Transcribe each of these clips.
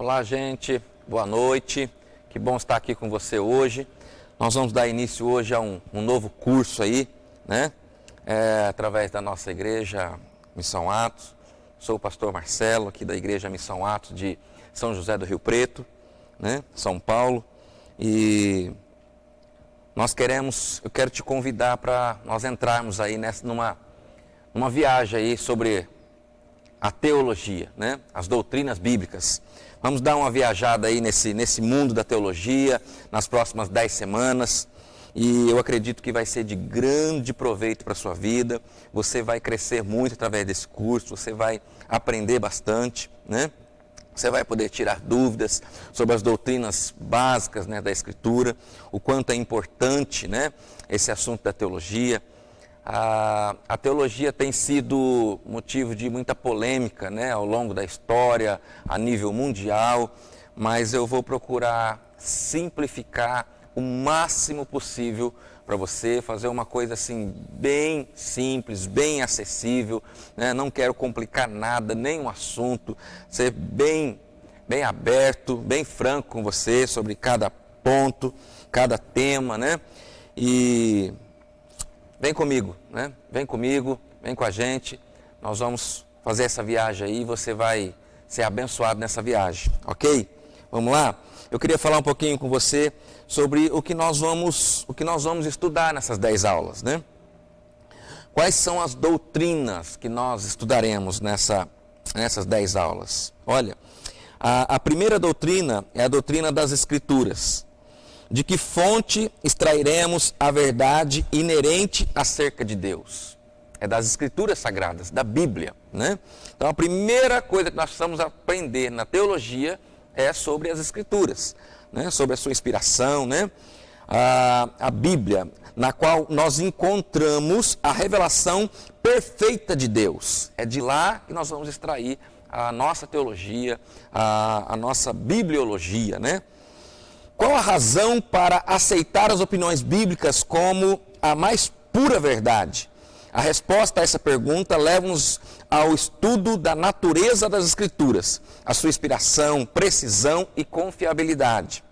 Olá, gente. Boa noite. Que bom estar aqui com você hoje. Nós vamos dar início hoje a um novo curso aí, né? Através da nossa igreja Missão Atos. Sou o pastor Marcelo, aqui da igreja Missão Atos de São José do Rio Preto, né? São Paulo. E eu quero te convidar para nós entrarmos aí numa viagem aí sobre a teologia, né? As doutrinas bíblicas. Vamos dar uma viajada aí nesse mundo da teologia nas próximas 10 semanas e eu acredito que vai ser de grande proveito para a sua vida. Você vai crescer muito através desse curso, você vai aprender bastante, né? Você vai poder tirar dúvidas sobre as doutrinas básicas, né, da Escritura, o quanto é importante, né, esse assunto da teologia. A teologia tem sido motivo de muita polêmica, né, ao longo da história, a nível mundial, mas eu vou procurar simplificar o máximo possível para você, fazer uma coisa assim bem simples, bem acessível, né? Não quero complicar nada, nenhum assunto, ser bem aberto, bem franco com você sobre cada ponto, cada tema, né? E vem comigo, né? Vem comigo, vem com a gente, nós vamos fazer essa viagem aí, você vai ser abençoado nessa viagem, ok? Vamos lá? Eu queria falar um pouquinho com você sobre o que nós vamos estudar nessas 10 aulas, né? Quais são as doutrinas que nós estudaremos nessas 10 aulas? Olha, a primeira doutrina é a doutrina das Escrituras. De que fonte extrairemos a verdade inerente acerca de Deus? É das Escrituras Sagradas, da Bíblia, né? Então a primeira coisa que nós precisamos aprender na teologia é sobre as Escrituras, né? Sobre a sua inspiração, né? A Bíblia, na qual nós encontramos a revelação perfeita de Deus. É de lá que nós vamos extrair a nossa teologia, a nossa bibliologia, né? Qual a razão para aceitar as opiniões bíblicas como a mais pura verdade? A resposta a essa pergunta leva-nos ao estudo da natureza das Escrituras, a sua inspiração, precisão e confiabilidade.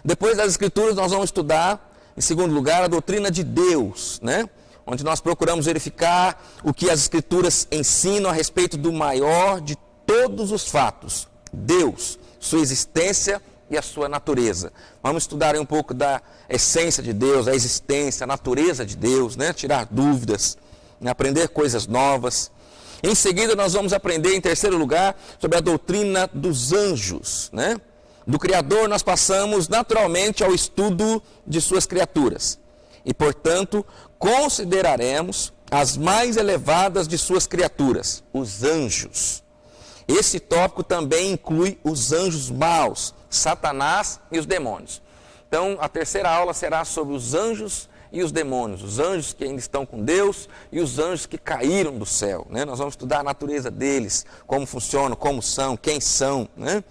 Depois das Escrituras, nós vamos estudar, em segundo lugar, a doutrina de Deus, né? Onde nós procuramos verificar o que as Escrituras ensinam a respeito do maior de todos os fatos, Deus, sua existência e a sua natureza. Vamos estudar um pouco da essência de Deus, a existência, a natureza de Deus, né? Tirar dúvidas, né? Aprender coisas novas. Em seguida, nós vamos aprender, em terceiro lugar, sobre a doutrina dos anjos, né? Do Criador, nós passamos naturalmente ao estudo de suas criaturas. E, portanto, consideraremos as mais elevadas de suas criaturas, os anjos. Esse tópico também inclui os anjos maus, Satanás e os demônios. Então, a terceira aula será sobre os anjos e os demônios, os anjos que ainda estão com Deus e os anjos que caíram do céu, né? Nós vamos estudar a natureza deles, como funcionam, como são, quem são, né?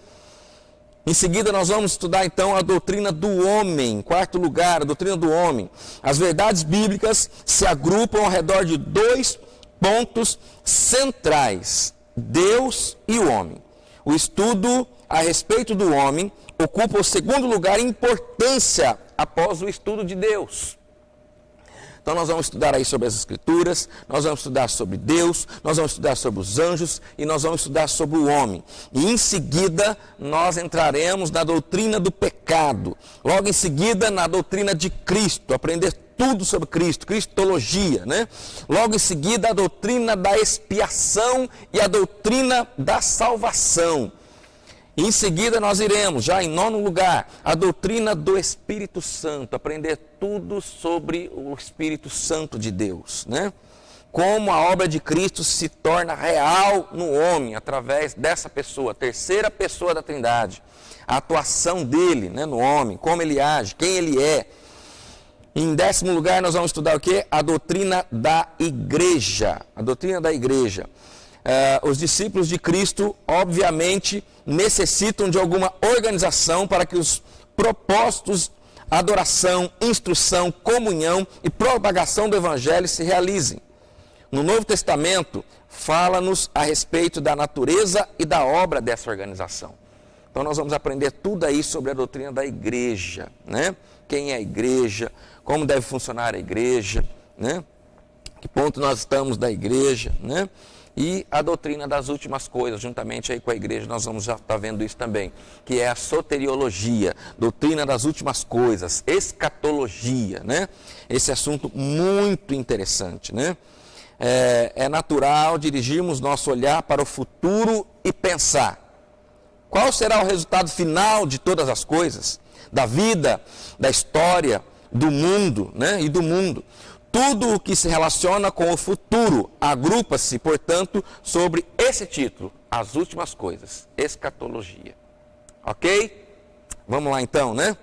Em seguida, nós vamos estudar então a doutrina do homem, em quarto lugar, a doutrina do homem. As verdades bíblicas se agrupam ao redor de 2 pontos centrais: Deus e o homem. O estudo a respeito do homem ocupa o segundo lugar em importância após o estudo de Deus. Então nós vamos estudar aí sobre as Escrituras, nós vamos estudar sobre Deus, nós vamos estudar sobre os anjos e nós vamos estudar sobre o homem. E em seguida nós entraremos na doutrina do pecado, logo em seguida na doutrina de Cristo, aprender tudo sobre Cristo, cristologia, né? Logo em seguida a doutrina da expiação e a doutrina da salvação. Em seguida nós iremos, já em nono lugar, a doutrina do Espírito Santo, aprender tudo sobre o Espírito Santo de Deus, né? Como a obra de Cristo se torna real no homem, através dessa pessoa, a terceira pessoa da Trindade. A atuação dele, né, no homem, como ele age, quem ele é. Em 10º lugar nós vamos estudar o quê? A doutrina da igreja, a doutrina da igreja. Os discípulos de Cristo, obviamente, necessitam de alguma organização para que os propósitos, adoração, instrução, comunhão e propagação do Evangelho se realizem. No Novo Testamento, fala-nos a respeito da natureza e da obra dessa organização. Então nós vamos aprender tudo aí sobre a doutrina da igreja, né? Quem é a igreja, como deve funcionar a igreja, né? Que ponto nós estamos da igreja, né? E a doutrina das últimas coisas, juntamente aí com a igreja, nós vamos já estar vendo isso também, que é a soteriologia, doutrina das últimas coisas, escatologia, né? Esse assunto muito interessante, né? É natural dirigirmos nosso olhar para o futuro e pensar: qual será o resultado final de todas as coisas, da vida, da história, do mundo, né? E do mundo. Tudo o que se relaciona com o futuro agrupa-se, portanto, sobre esse título, as últimas coisas, escatologia. Ok? Vamos lá então, né?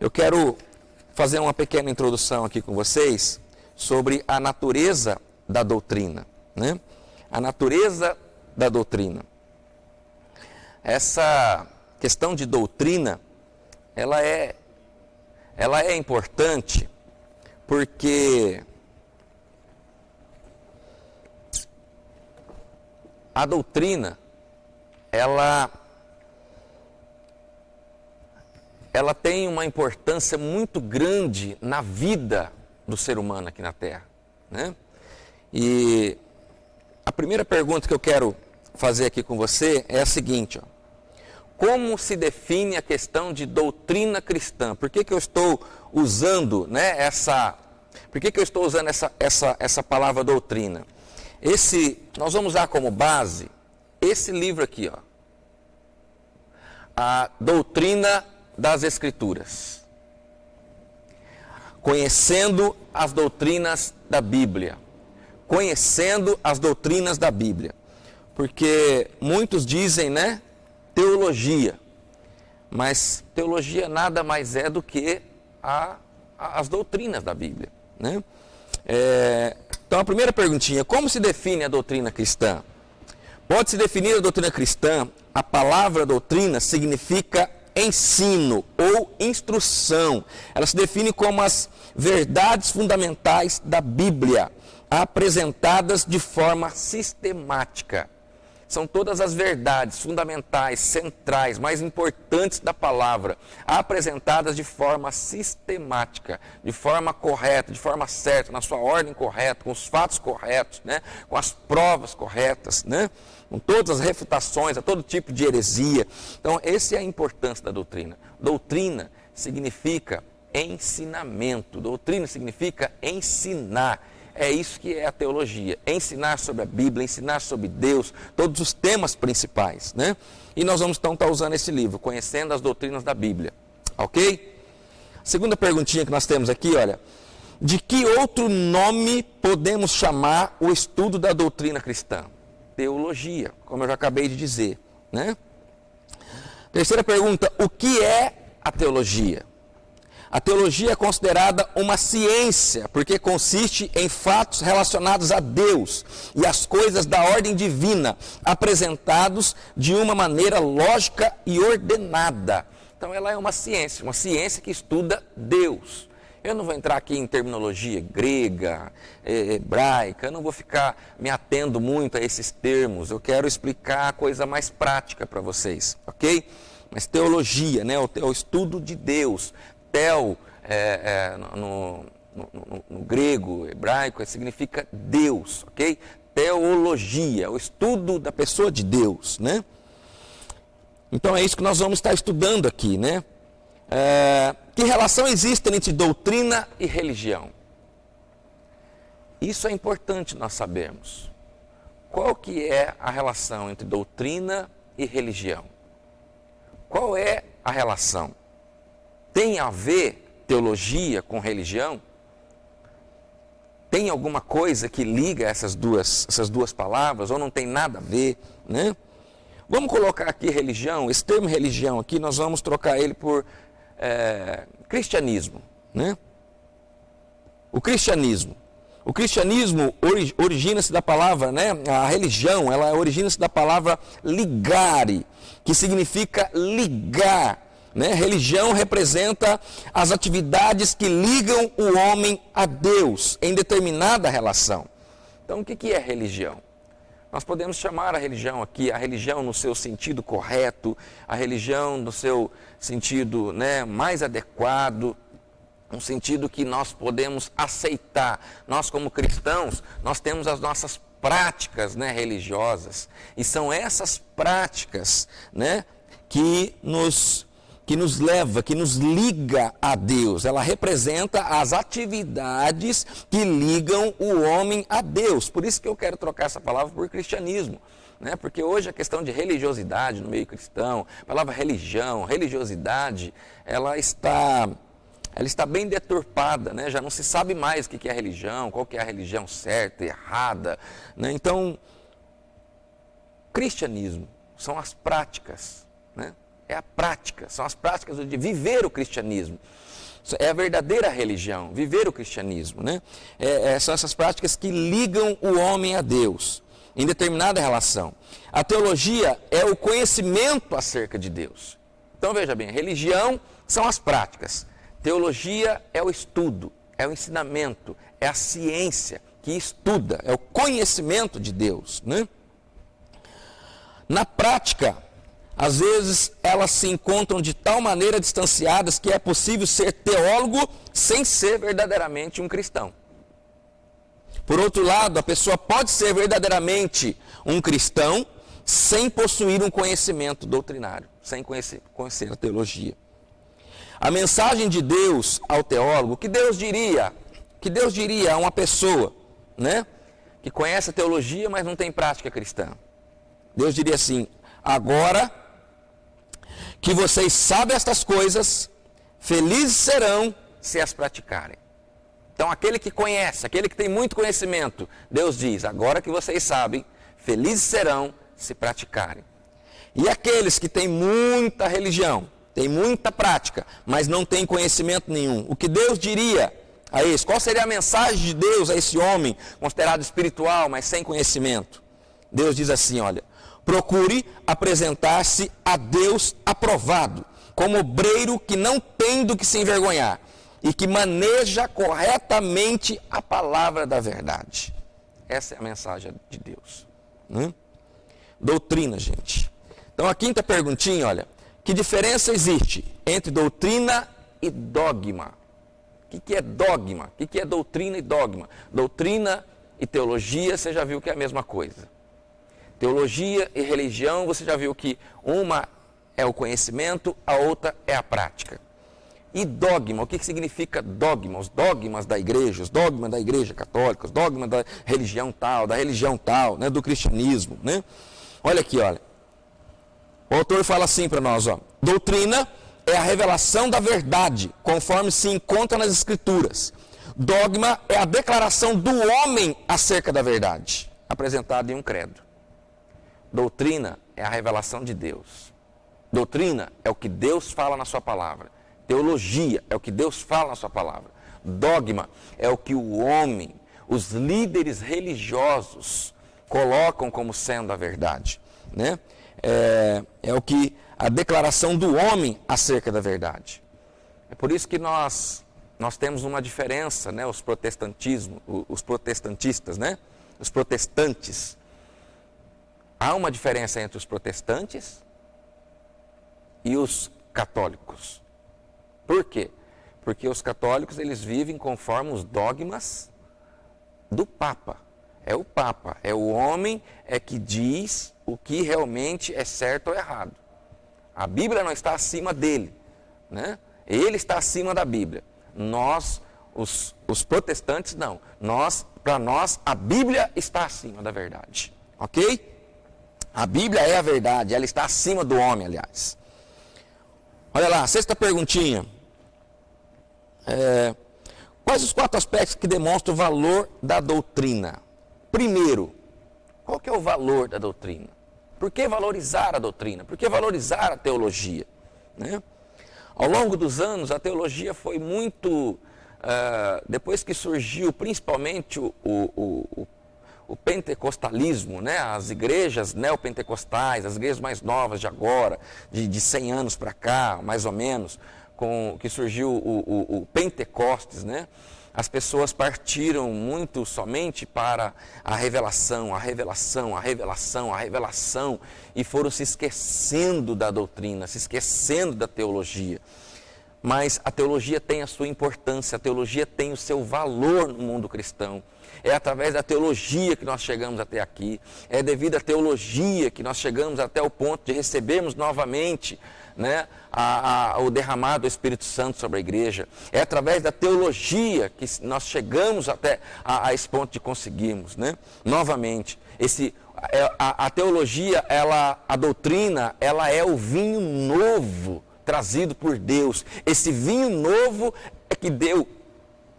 Eu quero fazer uma pequena introdução aqui com vocês sobre a natureza da doutrina, né? A natureza da doutrina. Essa questão de doutrina, ela é importante porque a doutrina, ela tem uma importância muito grande na vida do ser humano aqui na Terra, né? E a primeira pergunta que eu quero fazer aqui com você é a seguinte, ó. Como se define a questão de doutrina cristã? Por que eu estou usando, né, por que eu estou usando essa palavra doutrina? Nós vamos usar como base esse livro aqui, ó, a Doutrina das Escrituras. Conhecendo as doutrinas da Bíblia. Conhecendo as doutrinas da Bíblia. Porque muitos dizem, né, teologia, mas teologia nada mais é do que as doutrinas da Bíblia, né? Então a primeira perguntinha: como se define a doutrina cristã? Pode-se definir a doutrina cristã, a palavra doutrina significa ensino ou instrução. Ela se define como as verdades fundamentais da Bíblia, apresentadas de forma sistemática. São todas as verdades fundamentais, centrais, mais importantes da palavra, apresentadas de forma sistemática, de forma correta, de forma certa, na sua ordem correta, com os fatos corretos, né? Com as provas corretas, né? Com todas as refutações a todo tipo de heresia. Então, essa é a importância da doutrina. Doutrina significa ensinamento, doutrina significa ensinar. É isso que é a teologia, ensinar sobre a Bíblia, ensinar sobre Deus, todos os temas principais, né? E nós vamos então estar usando esse livro, Conhecendo as Doutrinas da Bíblia, ok? Segunda perguntinha que nós temos aqui, olha: de que outro nome podemos chamar o estudo da doutrina cristã? Teologia, como eu já acabei de dizer, né? Terceira pergunta: o que é a teologia? A teologia é considerada uma ciência, porque consiste em fatos relacionados a Deus e as coisas da ordem divina, apresentados de uma maneira lógica e ordenada. Então ela é uma ciência que estuda Deus. Eu não vou entrar aqui em terminologia grega, hebraica, eu não vou ficar me atendo muito a esses termos. Eu quero explicar a coisa mais prática para vocês, ok? Mas teologia, né, o estudo de Deus. Tel, no grego, hebraico, significa Deus, ok? Teologia, o estudo da pessoa de Deus, né? Então é isso que nós vamos estar estudando aqui, né? Que relação existe entre doutrina e religião? Isso é importante nós sabermos. Qual que é a relação entre doutrina e religião? Qual é a relação? Tem a ver teologia com religião? Tem alguma coisa que liga essas duas palavras ou não tem nada a ver, né? Vamos colocar aqui religião, esse termo religião aqui, nós vamos trocar ele por cristianismo, né? O cristianismo origina-se da palavra, né? A religião, ela origina-se da palavra ligare, que significa ligar. Né? Religião representa as atividades que ligam o homem a Deus em determinada relação. Então, o que é religião? Nós podemos chamar a religião aqui, a religião no seu sentido correto, a religião no seu sentido, né, mais adequado, um sentido que nós podemos aceitar. Nós, como cristãos, nós temos as nossas práticas, né, religiosas, e são essas práticas, né, que nos leva, que nos liga a Deus. Ela representa as atividades que ligam o homem a Deus. Por isso que eu quero trocar essa palavra por cristianismo, né? Porque hoje a questão de religiosidade no meio cristão, a palavra religião, religiosidade, ela está bem deturpada, né? Já não se sabe mais o que é religião, qual que é a religião certa, errada, né? Então, cristianismo são as práticas, né? É a prática, são as práticas de viver o cristianismo. É a verdadeira religião, viver o cristianismo, né? São essas práticas que ligam o homem a Deus, em determinada relação. A teologia é o conhecimento acerca de Deus. Então veja bem, religião são as práticas. Teologia é o estudo, é o ensinamento, é a ciência que estuda, é o conhecimento de Deus, né? Na prática, às vezes elas se encontram de tal maneira distanciadas que é possível ser teólogo sem ser verdadeiramente um cristão. Por outro lado, a pessoa pode ser verdadeiramente um cristão sem possuir um conhecimento doutrinário, sem conhecer a teologia. A mensagem de Deus ao teólogo, que Deus diria a uma pessoa, né, que conhece a teologia, mas não tem prática cristã? Deus diria assim: agora que vocês sabem estas coisas, felizes serão se as praticarem. Então, aquele que conhece, aquele que tem muito conhecimento, Deus diz: agora que vocês sabem, felizes serão se praticarem. E aqueles que têm muita religião, têm muita prática, mas não têm conhecimento nenhum, o que Deus diria a esse? Qual seria a mensagem de Deus a esse homem considerado espiritual, mas sem conhecimento? Deus diz assim: olha, procure apresentar-se a Deus aprovado, como obreiro que não tem do que se envergonhar e que maneja corretamente a palavra da verdade. Essa é a mensagem de Deus, né? Doutrina, gente. Então a quinta perguntinha, olha, que diferença existe entre doutrina e dogma? O que é dogma? O que é doutrina e dogma? Doutrina e teologia, você já viu que é a mesma coisa. Teologia e religião, você já viu que uma é o conhecimento, a outra é a prática. E dogma, o que significa dogma? Os dogmas da igreja, os dogmas da igreja católica, os dogmas da religião tal, né, do cristianismo, né? Olha aqui, olha. O autor fala assim para nós, ó: doutrina é a revelação da verdade, conforme se encontra nas escrituras. Dogma é a declaração do homem acerca da verdade, apresentada em um credo. Doutrina é a revelação de Deus. Doutrina é o que Deus fala na sua palavra. Teologia é o que Deus fala na sua palavra. Dogma é o que o homem, os líderes religiosos colocam como sendo a verdade, né? É o que a declaração do homem acerca da verdade. É por isso que nós temos uma diferença, né? Os protestantistas, né? Os protestantes. Há uma diferença entre os protestantes e os católicos. Por quê? Porque os católicos, eles vivem conforme os dogmas do Papa. É o Papa, é o homem que diz o que realmente é certo ou errado. A Bíblia não está acima dele, né? Ele está acima da Bíblia. Nós, os protestantes, não. Para nós, a Bíblia está acima da verdade. Ok? A Bíblia é a verdade, ela está acima do homem, aliás. Olha lá, sexta perguntinha. Quais os 4 aspectos que demonstram o valor da doutrina? Primeiro, qual que é o valor da doutrina? Por que valorizar a doutrina? Por que valorizar a teologia? Né? Ao longo dos anos, a teologia foi muito... depois que surgiu principalmente o pentecostalismo, né? As igrejas neopentecostais, as igrejas mais novas de agora, de 100 anos para cá, mais ou menos, que surgiu o Pentecostes, né? as pessoas partiram muito somente para a revelação, a revelação, a revelação, a revelação, e foram se esquecendo da doutrina, se esquecendo da teologia. Mas a teologia tem a sua importância, a teologia tem o seu valor no mundo cristão. É através da teologia que nós chegamos até aqui. É devido à teologia que nós chegamos até o ponto de recebermos novamente, né, o derramado do Espírito Santo sobre a igreja. É através da teologia que nós chegamos até a esse ponto de conseguirmos, né, novamente. A teologia, a doutrina, ela é o vinho novo trazido por Deus. Esse vinho novo é que deu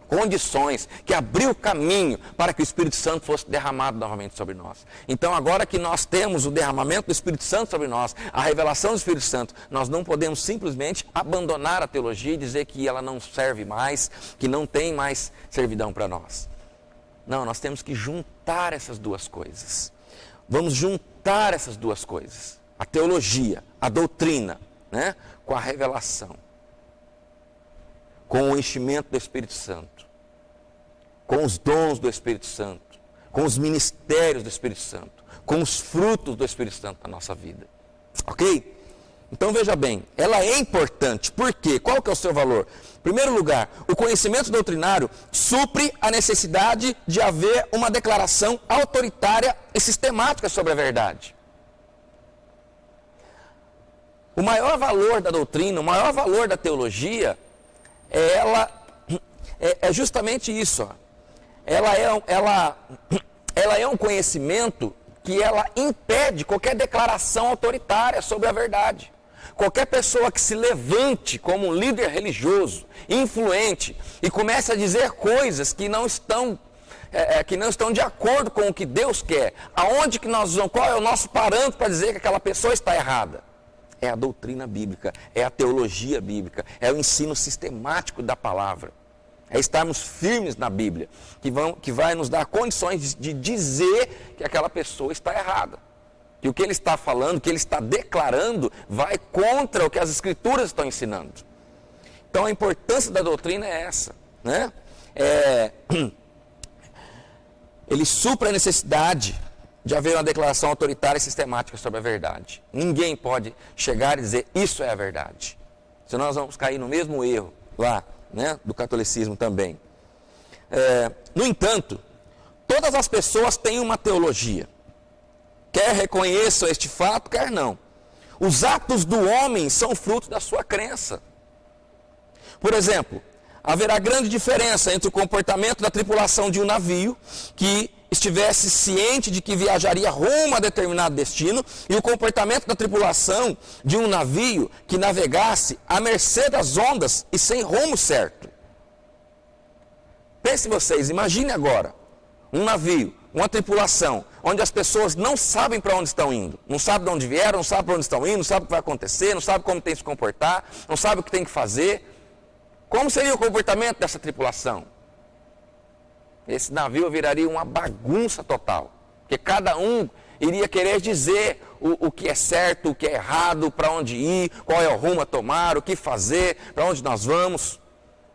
condições, que abriu caminho para que o Espírito Santo fosse derramado novamente sobre nós. Então, agora que nós temos o derramamento do Espírito Santo sobre nós, a revelação do Espírito Santo, nós não podemos simplesmente abandonar a teologia e dizer que ela não serve mais, que não tem mais servidão para nós. Não, nós temos que juntar essas duas coisas. Vamos juntar essas duas coisas. A teologia, a doutrina, né, com a revelação, com o enchimento do Espírito Santo, com os dons do Espírito Santo, com os ministérios do Espírito Santo, com os frutos do Espírito Santo na nossa vida. Ok? Então veja bem, ela é importante. Por quê? Qual que é o seu valor? Em primeiro lugar, o conhecimento doutrinário supre a necessidade de haver uma declaração autoritária e sistemática sobre a verdade. O maior valor da doutrina, o maior valor da teologia, é justamente isso. Ó. Ela é um conhecimento que ela impede qualquer declaração autoritária sobre a verdade. Qualquer pessoa que se levante como um líder religioso, influente, e comece a dizer coisas que não estão de acordo com o que Deus quer, aonde que nós vamos, qual é o nosso parâmetro para dizer que aquela pessoa está errada? É a doutrina bíblica, é a teologia bíblica, é o ensino sistemático da palavra. É estarmos firmes na Bíblia, que vai nos dar condições de dizer que aquela pessoa está errada. Que o que ele está falando, o que ele está declarando, vai contra o que as Escrituras estão ensinando. Então a importância da doutrina é essa, né? Ele supra a necessidade de haver uma declaração autoritária e sistemática sobre a verdade. Ninguém pode chegar e dizer, isso é a verdade. Senão nós vamos cair no mesmo erro lá, né, do catolicismo também. No entanto, todas as pessoas têm uma teologia. Quer reconheçam este fato, quer não. Os atos do homem são frutos da sua crença. Por exemplo, haverá grande diferença entre o comportamento da tripulação de um navio que estivesse ciente de que viajaria rumo a determinado destino e o comportamento da tripulação de um navio que navegasse à mercê das ondas e sem rumo certo. Pense vocês, imagine agora um navio, uma tripulação, onde as pessoas não sabem para onde estão indo, não sabem de onde vieram, não sabem para onde estão indo, não sabem o que vai acontecer, não sabem como tem que se comportar, não sabem o que tem que fazer. Como seria o comportamento dessa tripulação? Esse navio viraria uma bagunça total, porque cada um iria querer dizer o que é certo, o que é errado, para onde ir, qual é o rumo a tomar, o que fazer, para onde nós vamos.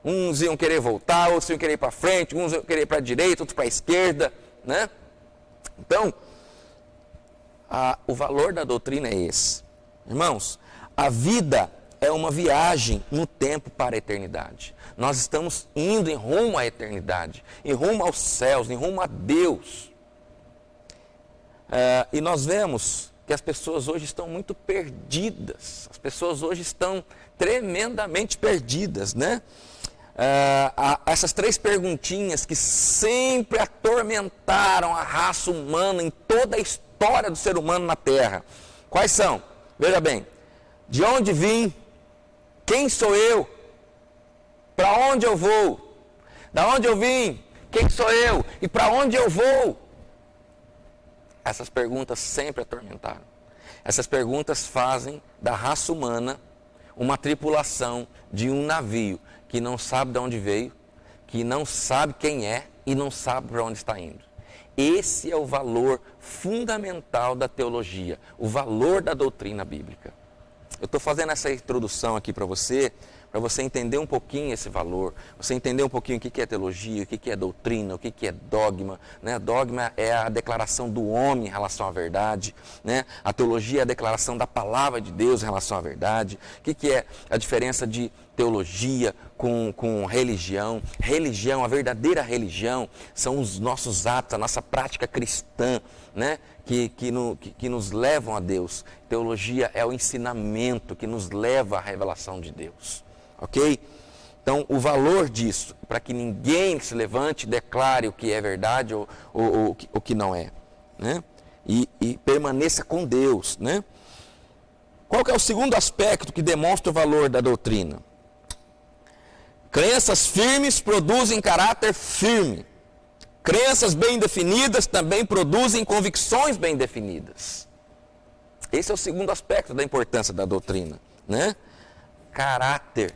Uns iam querer voltar, outros iam querer ir para frente, uns iam querer ir para a direita, outros para a esquerda, né? Então, o valor da doutrina é esse. Irmãos, a vida é uma viagem no tempo para a eternidade. Nós estamos indo em rumo à eternidade, em rumo aos céus, em rumo a Deus. E nós vemos que as pessoas hoje estão muito perdidas. As pessoas hoje estão tremendamente perdidas, né? Essas três perguntinhas que sempre atormentaram a raça humana em toda a história do ser humano na Terra. Quais são? Veja bem, de onde vim? Quem sou eu? Para onde eu vou? Da onde eu vim? Quem sou eu? E para onde eu vou? Essas perguntas sempre atormentaram. Essas perguntas fazem da raça humana uma tripulação de um navio que não sabe de onde veio, que não sabe quem é e não sabe para onde está indo. Esse é o valor fundamental da teologia, o valor da doutrina bíblica. Eu estou fazendo essa introdução aqui para você, para você entender um pouquinho esse valor, você entender um pouquinho o que é teologia, o que é doutrina, o que é dogma. Né? Dogma é a declaração do homem em relação à verdade, né? A teologia é a declaração da palavra de Deus em relação à verdade. O que é a diferença de teologia com religião? Religião, a verdadeira religião, são os nossos atos, a nossa prática cristã, né? Que nos levam a Deus. Teologia é o ensinamento que nos leva à revelação de Deus. Ok? Então, o valor disso, para que ninguém se levante e declare o que é verdade ou o que não é. Né? E permaneça com Deus. Né? Qual que é o segundo aspecto que demonstra o valor da doutrina? Crenças firmes produzem caráter firme. Crenças bem definidas também produzem convicções bem definidas. Esse é o segundo aspecto da importância da doutrina. Né? Caráter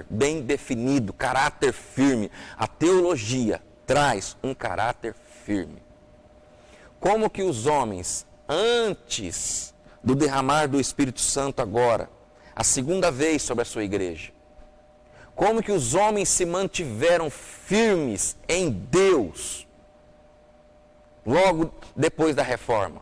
bem definido, caráter firme. A teologia traz um caráter firme. Como que os homens, antes do derramar do Espírito Santo agora, a segunda vez sobre a sua igreja, como que os homens se mantiveram firmes em Deus, logo depois da reforma?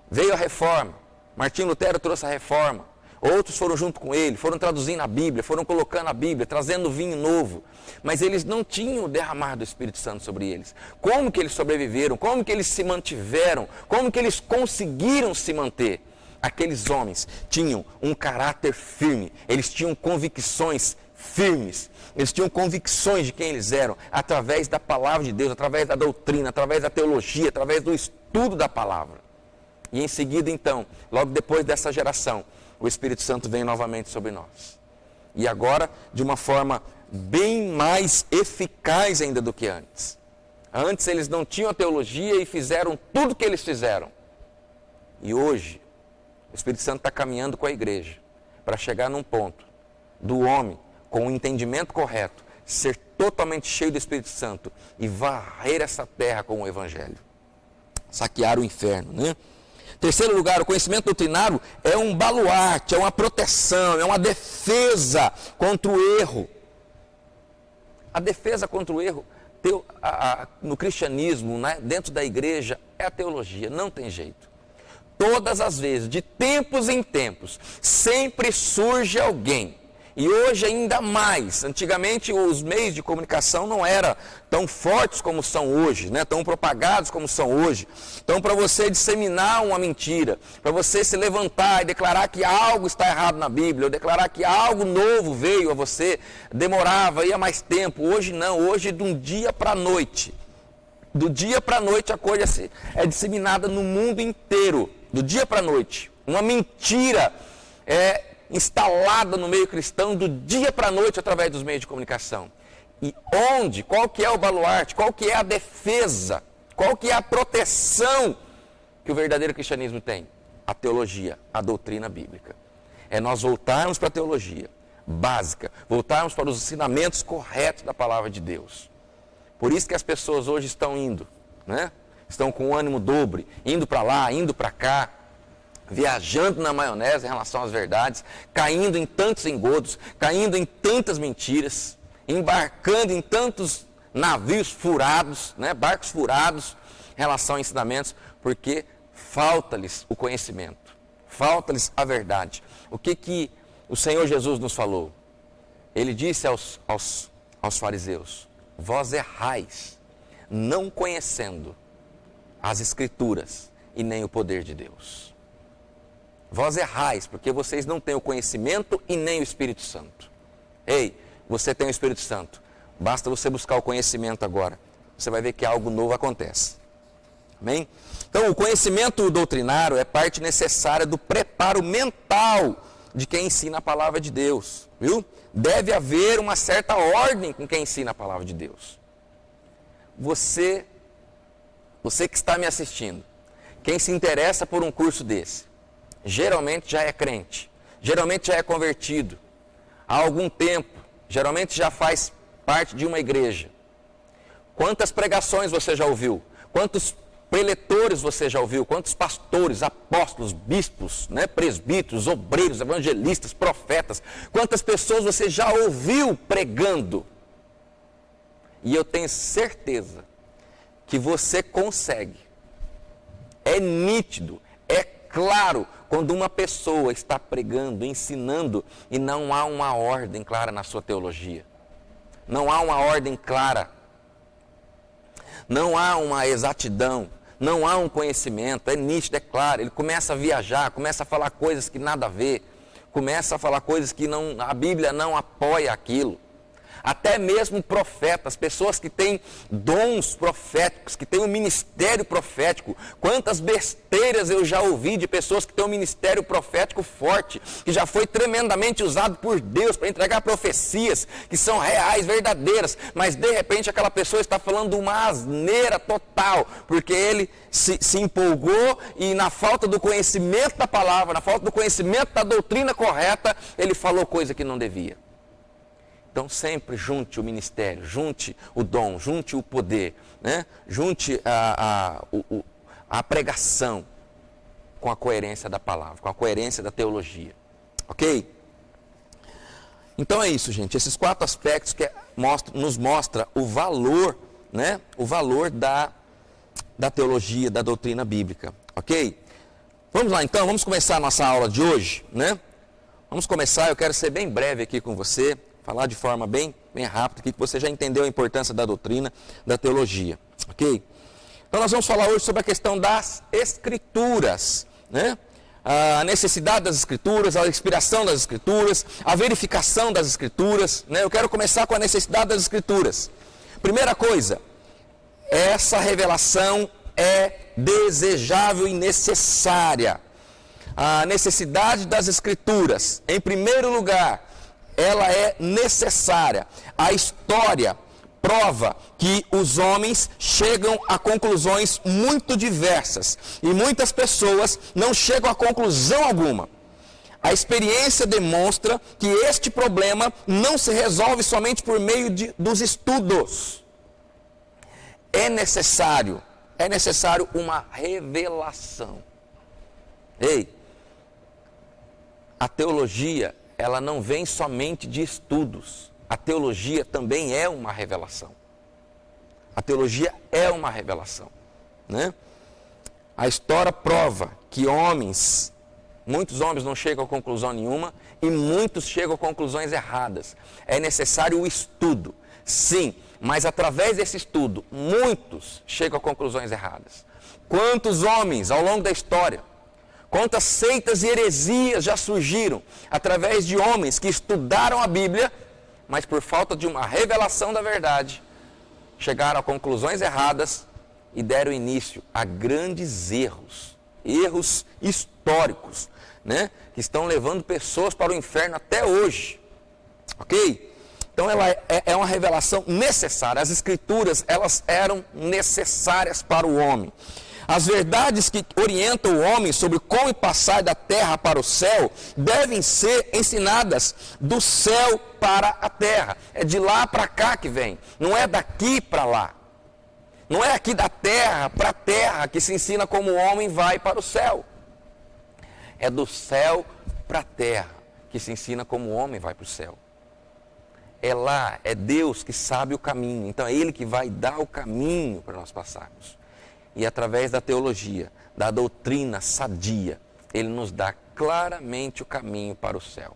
Veio a reforma, Martim Lutero trouxe a reforma, outros foram junto com ele, foram traduzindo a Bíblia, foram colocando a Bíblia, trazendo vinho novo, mas eles não tinham o derramar do Espírito Santo sobre eles. Como que eles sobreviveram? Como que eles se mantiveram? Como que eles conseguiram se manter? Aqueles homens tinham um caráter firme, eles tinham convicções firmes, eles tinham convicções de quem eles eram, através da palavra de Deus, através da doutrina, através da teologia, através do estudo da palavra. E em seguida, então, logo depois dessa geração, o Espírito Santo vem novamente sobre nós. E agora, de uma forma bem mais eficaz ainda do que antes. Antes eles não tinham a teologia e fizeram tudo o que eles fizeram. E hoje, o Espírito Santo está caminhando com a igreja para chegar num ponto do homem, com o entendimento correto, ser totalmente cheio do Espírito Santo e varrer essa terra com o Evangelho. Saquear o inferno, né? Terceiro lugar, o conhecimento doutrinário é um baluarte, é uma proteção, é uma defesa contra o erro. A defesa contra o erro no cristianismo, né, dentro da igreja, é a teologia, não tem jeito. Todas as vezes, de tempos em tempos, sempre surge alguém. E hoje ainda mais. Antigamente os meios de comunicação não eram tão fortes como são hoje, né? Tão propagados como são hoje. Então, para você disseminar uma mentira, para você se levantar e declarar que algo está errado na Bíblia, ou declarar que algo novo veio a você, demorava, ia mais tempo. Hoje não, hoje de um dia para a noite. Do dia para a noite a coisa é disseminada no mundo inteiro. Do dia para a noite. Uma mentira instalada no meio cristão do dia para a noite através dos meios de comunicação. E qual que é o baluarte, qual que é a defesa, qual que é a proteção que o verdadeiro cristianismo tem? A teologia, a doutrina bíblica. É nós voltarmos para a teologia básica, voltarmos para os ensinamentos corretos da palavra de Deus. Por isso que as pessoas hoje estão indo, né? Estão com o ânimo dobre, indo para lá, indo para cá, viajando na maionese em relação às verdades, caindo em tantos engodos, caindo em tantas mentiras, embarcando em tantos navios furados, né, barcos furados em relação a ensinamentos, porque falta-lhes o conhecimento, falta-lhes a verdade. O que o Senhor Jesus nos falou? Ele disse aos fariseus: vós errais, não conhecendo as Escrituras e nem o poder de Deus. Vós errais, porque vocês não têm o conhecimento e nem o Espírito Santo. Ei, você tem o Espírito Santo. Basta você buscar o conhecimento agora. Você vai ver que algo novo acontece. Amém? Então, o conhecimento doutrinário é parte necessária do preparo mental de quem ensina a palavra de Deus. Viu? Deve haver uma certa ordem com quem ensina a palavra de Deus. Você que está me assistindo, quem se interessa por um curso desse, geralmente já é crente, geralmente já é convertido há algum tempo, geralmente já faz parte de uma igreja. Quantas pregações você já ouviu? Quantos preletores você já ouviu? Quantos pastores, apóstolos, bispos, né, presbíteros, obreiros, evangelistas, profetas? Quantas pessoas você já ouviu pregando? E eu tenho certeza que você consegue. É nítido, é claro, quando uma pessoa está pregando, ensinando, e não há uma ordem clara na sua teologia. Não há uma ordem clara. Não há uma exatidão. Não há um conhecimento. É nítido, é claro. Ele começa a viajar, começa a falar coisas que nada a ver. Começa a falar coisas que a Bíblia não apoia aquilo. Até mesmo profetas, pessoas que têm dons proféticos, que têm um ministério profético. Quantas besteiras eu já ouvi de pessoas que têm um ministério profético forte, que já foi tremendamente usado por Deus para entregar profecias que são reais, verdadeiras, mas de repente aquela pessoa está falando uma asneira total, porque ele se empolgou e na falta do conhecimento da palavra, na falta do conhecimento da doutrina correta, ele falou coisa que não devia. Então sempre junte o ministério, junte o dom, junte o poder, né? Junte a pregação com a coerência da palavra, com a coerência da teologia. Ok? Então é isso, gente. Esses 4 aspectos que nos mostra o valor, né? O valor da teologia, da doutrina bíblica. Ok? Vamos lá então, vamos começar a nossa aula de hoje, né? Vamos começar, eu quero ser bem breve aqui com você. Falar de forma bem rápida, aqui, que você já entendeu a importância da doutrina, da teologia, ok? Então nós vamos falar hoje sobre a questão das Escrituras, né? A necessidade das Escrituras, a inspiração das Escrituras, a verificação das Escrituras, né? Eu quero começar com a necessidade das Escrituras. Primeira coisa, essa revelação é desejável e necessária. A necessidade das Escrituras, em primeiro lugar, ela é necessária. A história prova que os homens chegam a conclusões muito diversas e muitas pessoas não chegam a conclusão alguma. A experiência demonstra que este problema não se resolve somente por meio dos estudos. É necessário uma revelação. Ei, a teologia, ela não vem somente de estudos. A teologia também é uma revelação. A teologia é uma revelação, né? A história prova que muitos homens não chegam a conclusão nenhuma e muitos chegam a conclusões erradas. É necessário o estudo, sim, mas através desse estudo, muitos chegam a conclusões erradas. Quantos homens ao longo da história, quantas seitas e heresias já surgiram através de homens que estudaram a Bíblia, mas por falta de uma revelação da verdade, chegaram a conclusões erradas e deram início a grandes erros históricos, né? Que estão levando pessoas para o inferno até hoje. Ok? Então ela é uma revelação necessária. As Escrituras, elas eram necessárias para o homem. As verdades que orientam o homem sobre como passar da terra para o céu devem ser ensinadas do céu para a terra. É de lá para cá que vem, não é daqui para lá. Não é aqui da terra para a terra que se ensina como o homem vai para o céu. É do céu para a terra que se ensina como o homem vai para o céu. É lá, é Deus que sabe o caminho, então é Ele que vai dar o caminho para nós passarmos. E através da teologia, da doutrina sadia, Ele nos dá claramente o caminho para o céu.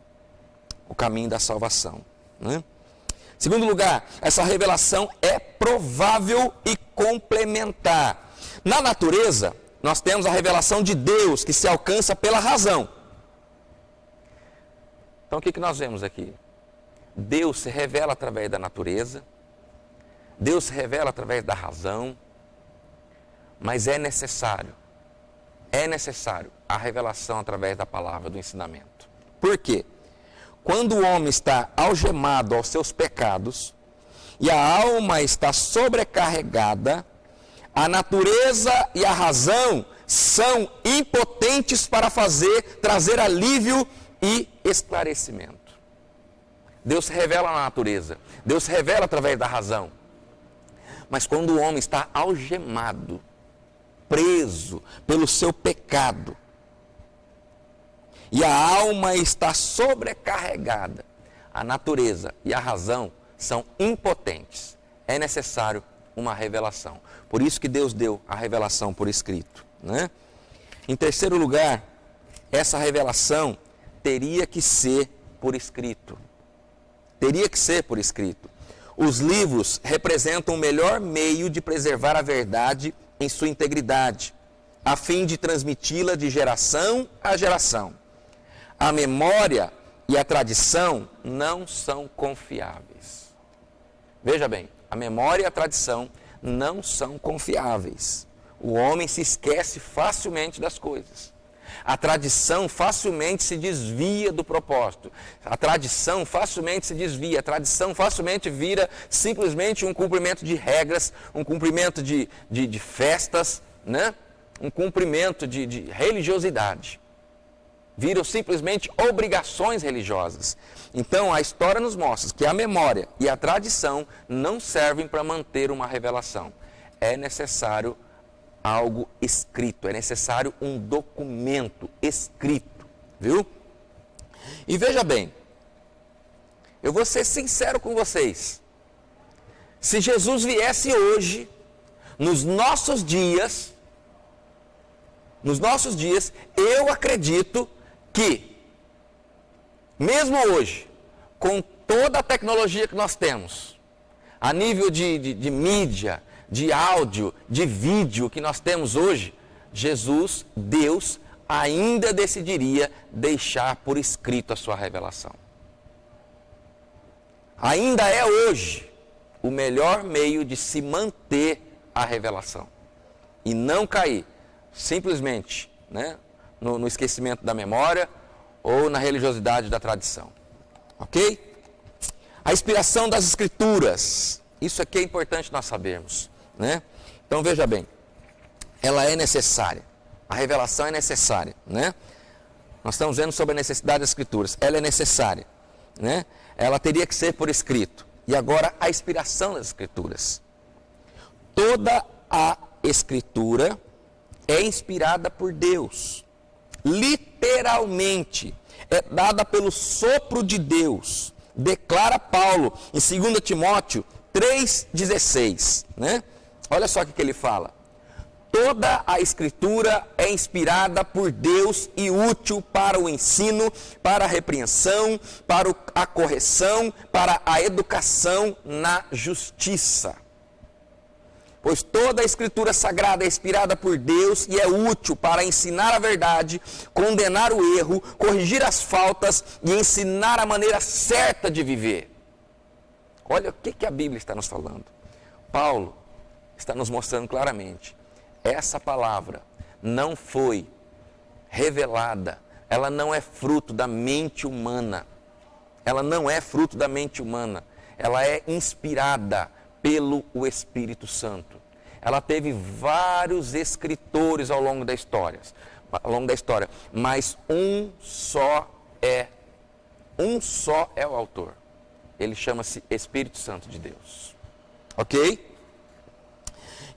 O caminho da salvação, né? Segundo lugar, essa revelação é provável e complementar. Na natureza, nós temos a revelação de Deus, que se alcança pela razão. Então o que nós vemos aqui? Deus se revela através da natureza, Deus se revela através da razão, mas é necessário a revelação através da palavra, do ensinamento. Por quê? Quando o homem está algemado aos seus pecados e a alma está sobrecarregada, a natureza e a razão são impotentes para trazer alívio e esclarecimento. Deus se revela na natureza, Deus se revela através da razão. Mas quando o homem está algemado, preso pelo seu pecado. E a alma está sobrecarregada. A natureza e a razão são impotentes. É necessário uma revelação. Por isso que Deus deu a revelação por escrito, né? Em terceiro lugar, essa revelação teria que ser por escrito. Teria que ser por escrito. Os livros representam o melhor meio de preservar a verdade em sua integridade, a fim de transmiti-la de geração a geração. A memória e a tradição não são confiáveis. Veja bem, a memória e a tradição não são confiáveis. O homem se esquece facilmente das coisas. A tradição facilmente se desvia do propósito. A tradição facilmente se desvia. A tradição facilmente vira simplesmente um cumprimento de regras, um cumprimento de festas, né? Um cumprimento de religiosidade. Viram simplesmente obrigações religiosas. Então, a história nos mostra que a memória e a tradição não servem para manter uma revelação. É necessário algo escrito, é necessário um documento escrito, viu? E veja bem, eu vou ser sincero com vocês. Se Jesus viesse hoje, nos nossos dias, eu acredito que, mesmo hoje, com toda a tecnologia que nós temos, a nível de mídia, de áudio, de vídeo que nós temos hoje, Jesus, Deus, ainda decidiria deixar por escrito a sua revelação. Ainda é hoje o melhor meio de se manter a revelação e não cair simplesmente, né, no esquecimento da memória ou na religiosidade da tradição. Ok? A inspiração das Escrituras. Isso aqui é importante nós sabermos, né? Então veja bem, ela é necessária. A revelação é necessária, né? Nós estamos vendo sobre a necessidade das Escrituras. Ela é necessária, né? Ela teria que ser por escrito. E agora a inspiração das Escrituras. Toda a Escritura é inspirada por Deus. Literalmente, é dada pelo sopro de Deus. Declara Paulo em 2 Timóteo 3,16, né? Olha só o que ele fala. Toda a Escritura é inspirada por Deus e útil para o ensino, para a repreensão, para a correção, para a educação na justiça. Pois toda a Escritura Sagrada é inspirada por Deus e é útil para ensinar a verdade, condenar o erro, corrigir as faltas e ensinar a maneira certa de viver. Olha o que a Bíblia está nos falando. Paulo está nos mostrando claramente. Essa palavra não foi revelada, ela não é fruto da mente humana. Ela não é fruto da mente humana. Ela é inspirada pelo Espírito Santo. Ela teve vários escritores ao longo da história, mas um só é o autor. Ele chama-se Espírito Santo de Deus. Ok?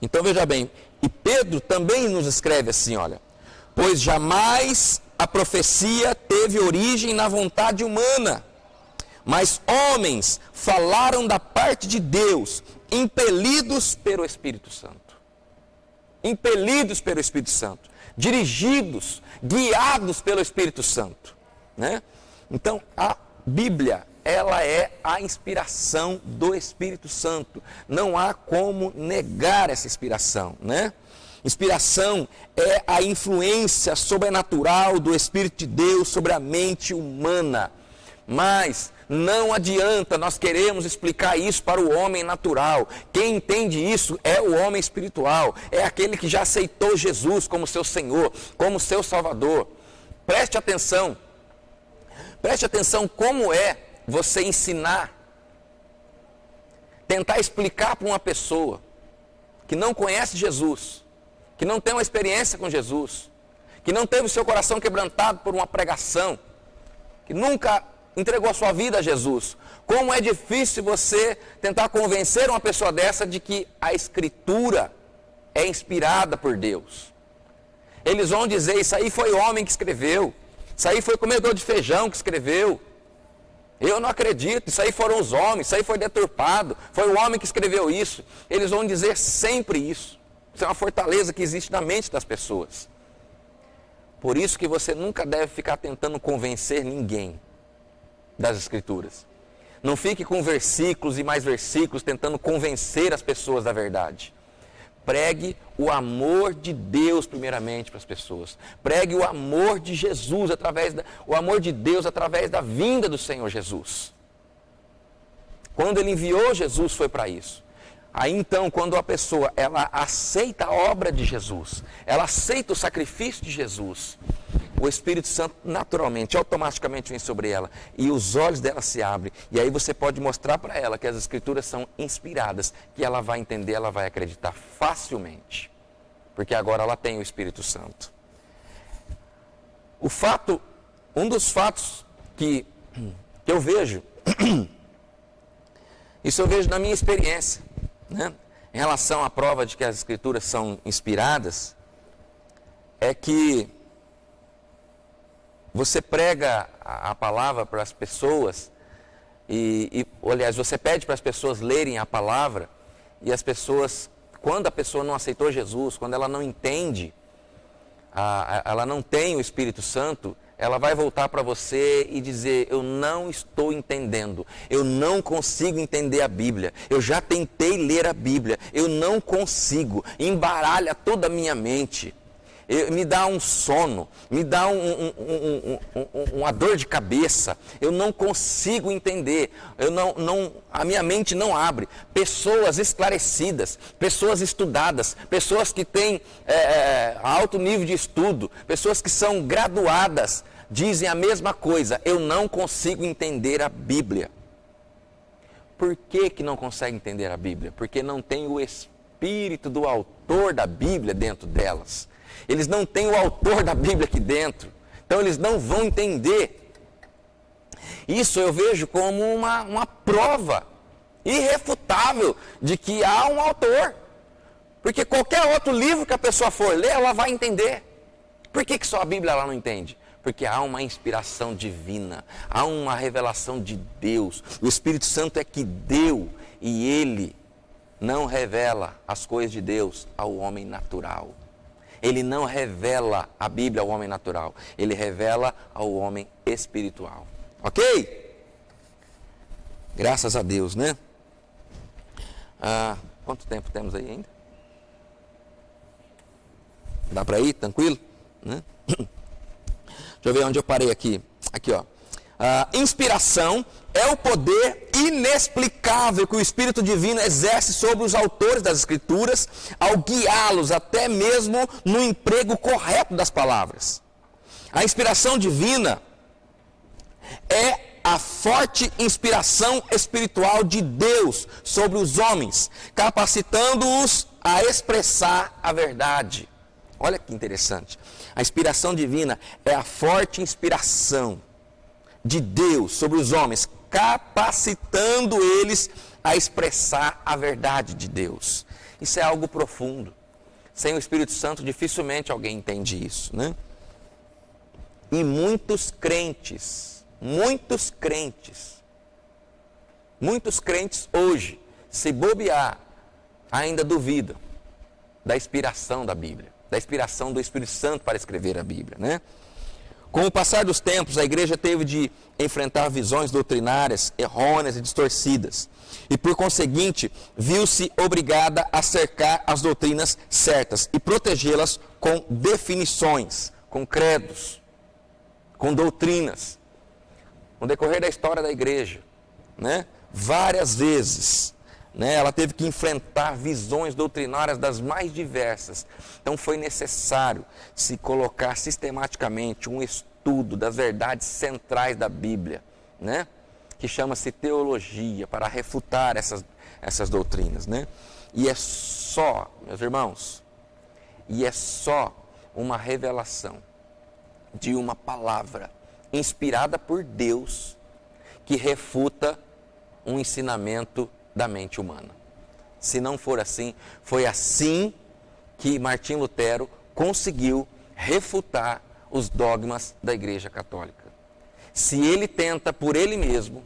Então veja bem, e Pedro também nos escreve assim, olha. Pois jamais a profecia teve origem na vontade humana, mas homens falaram da parte de Deus, impelidos pelo Espírito Santo. Impelidos pelo Espírito Santo. Dirigidos, guiados pelo Espírito Santo, né? Então, a Bíblia, ela é a inspiração do Espírito Santo. Não há como negar essa inspiração, né? Inspiração é a influência sobrenatural do Espírito de Deus sobre a mente humana. Mas não adianta nós queremos explicar isso para o homem natural. Quem entende isso é o homem espiritual. É aquele que já aceitou Jesus como seu Senhor, como seu Salvador. Preste atenção. Preste atenção como é você ensinar, tentar explicar para uma pessoa que não conhece Jesus, que não tem uma experiência com Jesus, que não teve o seu coração quebrantado por uma pregação, que nunca entregou a sua vida a Jesus. Como é difícil você tentar convencer uma pessoa dessa de que a Escritura é inspirada por Deus. Eles vão dizer, isso aí foi o homem que escreveu, isso aí foi o comedor de feijão que escreveu. Eu não acredito, isso aí foram os homens, isso aí foi deturpado, foi o homem que escreveu isso. Eles vão dizer sempre isso. Isso é uma fortaleza que existe na mente das pessoas. Por isso que você nunca deve ficar tentando convencer ninguém das Escrituras. Não fique com versículos e mais versículos tentando convencer as pessoas da verdade. Pregue o amor de Deus primeiramente para as pessoas. Pregue o amor de Jesus o amor de Deus através da vinda do Senhor Jesus. Quando Ele enviou Jesus foi para isso. Aí então, quando a pessoa ela aceita a obra de Jesus, ela aceita o sacrifício de Jesus, o Espírito Santo naturalmente, automaticamente vem sobre ela e os olhos dela se abrem. E aí você pode mostrar para ela que as Escrituras são inspiradas, que ela vai entender, ela vai acreditar facilmente. Porque agora ela tem o Espírito Santo. Um dos fatos que eu vejo, isso eu vejo na minha experiência, né? Em relação à prova de que as Escrituras são inspiradas, é que você prega a palavra para as pessoas, aliás, você pede para as pessoas lerem a palavra, e as pessoas, quando a pessoa não aceitou Jesus, quando ela não entende, ela não tem o Espírito Santo, ela vai voltar para você e dizer, eu não estou entendendo, eu não consigo entender a Bíblia, eu já tentei ler a Bíblia, eu não consigo, embaralha toda a minha mente. Me dá um sono, me dá uma dor de cabeça, eu não consigo entender, a minha mente não abre. Pessoas esclarecidas, pessoas estudadas, pessoas que têm alto nível de estudo, pessoas que são graduadas, dizem a mesma coisa, eu não consigo entender a Bíblia. Por que não consegue entender a Bíblia? Porque não tem o Espírito do autor da Bíblia dentro delas. Eles não têm o autor da Bíblia aqui dentro. Então eles não vão entender. Isso eu vejo como uma prova irrefutável de que há um autor. Porque qualquer outro livro que a pessoa for ler, ela vai entender. Por que só a Bíblia ela não entende? Porque há uma inspiração divina, há uma revelação de Deus. O Espírito Santo é que deu e Ele não revela as coisas de Deus ao homem natural. Ele não revela a Bíblia ao homem natural, ele revela ao homem espiritual. Ok? Graças a Deus, né? Quanto tempo temos aí ainda? Dá para ir? Tranquilo? Né? Deixa eu ver onde eu parei aqui. Aqui, ó. Inspiração é o poder inexplicável que o Espírito Divino exerce sobre os autores das Escrituras ao guiá-los até mesmo no emprego correto das palavras. A inspiração divina é a forte inspiração espiritual de Deus sobre os homens, capacitando-os a expressar a verdade. Olha que interessante. A inspiração divina é a forte inspiração de Deus sobre os homens, capacitando eles a expressar a verdade de Deus. Isso é algo profundo. Sem o Espírito Santo, dificilmente alguém entende isso, né? E muitos crentes hoje, se bobear, ainda duvidam da inspiração da Bíblia, da inspiração do Espírito Santo para escrever a Bíblia, né? Com o passar dos tempos, a igreja teve de enfrentar visões doutrinárias errôneas e distorcidas. E, por conseguinte, viu-se obrigada a cercar as doutrinas certas e protegê-las com definições, com credos, com doutrinas. No decorrer da história da igreja, né, várias vezes, né, ela teve que enfrentar visões doutrinárias das mais diversas. Então foi necessário se colocar sistematicamente um estudo das verdades centrais da Bíblia, né, que chama-se teologia, para refutar essas doutrinas, né? E é só, meus irmãos, uma revelação de uma palavra inspirada por Deus que refuta um ensinamento da mente humana. Se não for assim, foi assim que Martim Lutero conseguiu refutar os dogmas da Igreja Católica. Se ele tenta por ele mesmo,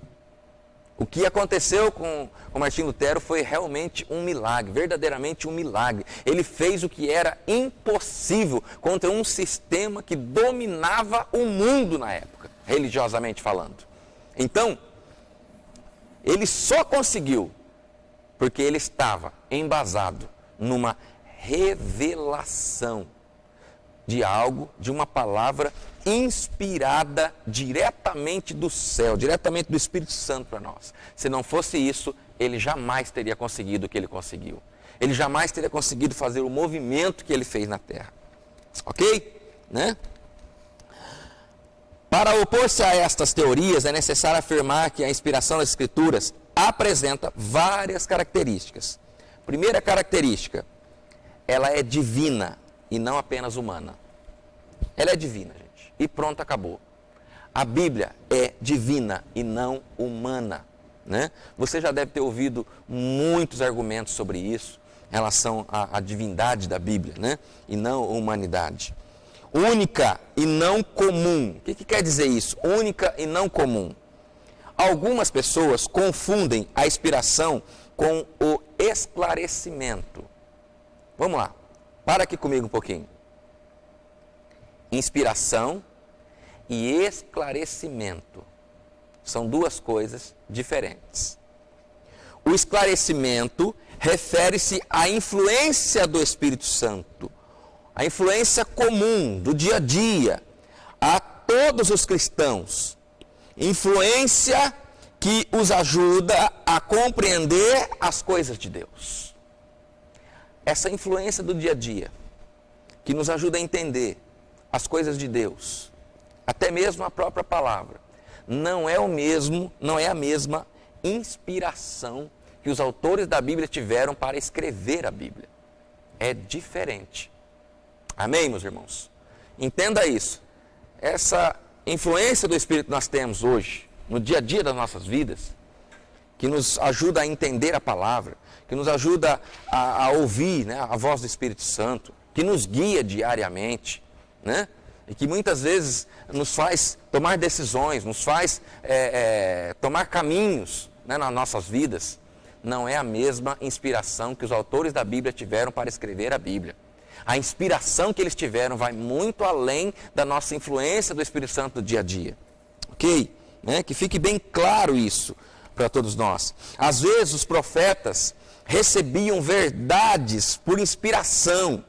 o que aconteceu com Martim Lutero foi realmente um milagre, verdadeiramente um milagre. Ele fez o que era impossível contra um sistema que dominava o mundo na época, religiosamente falando. Então, ele só conseguiu porque ele estava embasado numa revelação de algo, de uma palavra inspirada diretamente do céu, diretamente do Espírito Santo para nós. Se não fosse isso, ele jamais teria conseguido o que ele conseguiu. Ele jamais teria conseguido fazer o movimento que ele fez na Terra. Ok? Né? Para opor-se a estas teorias, é necessário afirmar que a inspiração das Escrituras apresenta várias características. Primeira característica, ela é divina e não apenas humana. Ela é divina, gente. E pronto, acabou. A Bíblia é divina e não humana. Né? Você já deve ter ouvido muitos argumentos sobre isso, em relação à divindade da Bíblia, né? E não a humanidade. Única e não comum. O que quer dizer isso? Única e não comum. Algumas pessoas confundem a inspiração com o esclarecimento. Vamos lá, para aqui comigo um pouquinho. Inspiração e esclarecimento são duas coisas diferentes. O esclarecimento refere-se à influência do Espírito Santo, a influência comum do dia a dia a todos os cristãos. Influência que os ajuda a compreender as coisas de Deus. Essa influência do dia a dia, que nos ajuda a entender as coisas de Deus, até mesmo a própria palavra, não é a mesma inspiração que os autores da Bíblia tiveram para escrever a Bíblia. É diferente. Amém, meus irmãos? Entenda isso. Essa influência do Espírito que nós temos hoje, no dia a dia das nossas vidas, que nos ajuda a entender a palavra, que nos ajuda a ouvir, né, a voz do Espírito Santo, que nos guia diariamente, né, e que muitas vezes nos faz tomar decisões, nos faz tomar caminhos, né, nas nossas vidas, não é a mesma inspiração que os autores da Bíblia tiveram para escrever a Bíblia. A inspiração que eles tiveram vai muito além da nossa influência do Espírito Santo do dia a dia. Ok? Né? Que fique bem claro isso para todos nós. Às vezes os profetas recebiam verdades por inspiração